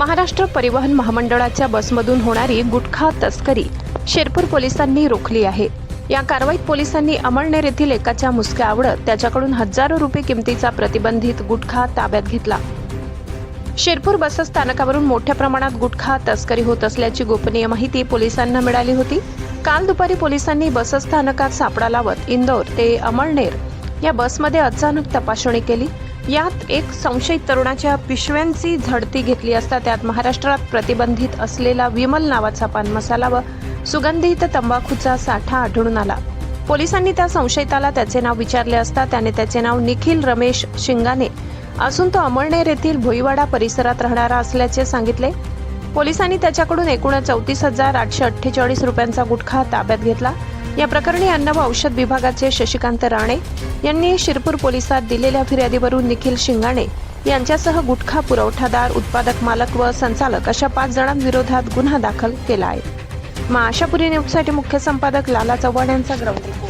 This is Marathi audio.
महाराष्ट्र परिवहन महामंडळाच्या बसमधून होणारी गुटखा तस्करी शिरपूर पोलिसांनी रोखली आहे। या कारवाईत पोलिसांनी अमळनेर येथील एकाच्या मुसक्या आवळत त्याच्याकडून हजारो रुपये किमतीचा प्रतिबंधित गुटखा ताब्यात घेतला। शिरपूर बस स्थानकावरून मोठ्या प्रमाणात गुटखा तस्करी होत असल्याची गोपनीय माहिती पोलिसांना मिळाली होती। काल दुपारी पोलिसांनी बस स्थानकात सापळा लावत इंदोर ते अमळनेर या बसमध्ये अचानक तपासणी केली। यात एक संशयित तरुणाच्या पिशव्यांची झडती घेतली असता त्यात महाराष्ट्रात प्रतिबंधित असलेला विमल नावाचा पान मसाला व सुगंधित तंबाखूचा साठा आढळून आला। पोलिसांनी त्या संशयिताला त्याचे नाव विचारले असता त्याने त्याचे नाव निखिल रमेश शिंगाणे असून तो अमळनेर येथील भोईवाडा परिसरात राहणारा असल्याचे सांगितले। पोलिसांनी त्याच्याकडून एकूण 34,848 रुपयांचा गुटखा ताब्यात घेतला। या प्रकरणी अन्न व औषध विभागाचे शशिकांत राणे यांनी शिरपूर पोलिसात दिलेल्या फिर्यादीवरून निखिल शिंगाणे यांच्यासह गुटखा पुरवठादार, उत्पादक, मालक व संचालक अशा 5 जणांविरोधात गुन्हा दाखल केला आहे। आशापुरी न्यूजसाठी मुख्य संपादक लाला चव्हाण यांचा ग्राउंड रिपोर्ट।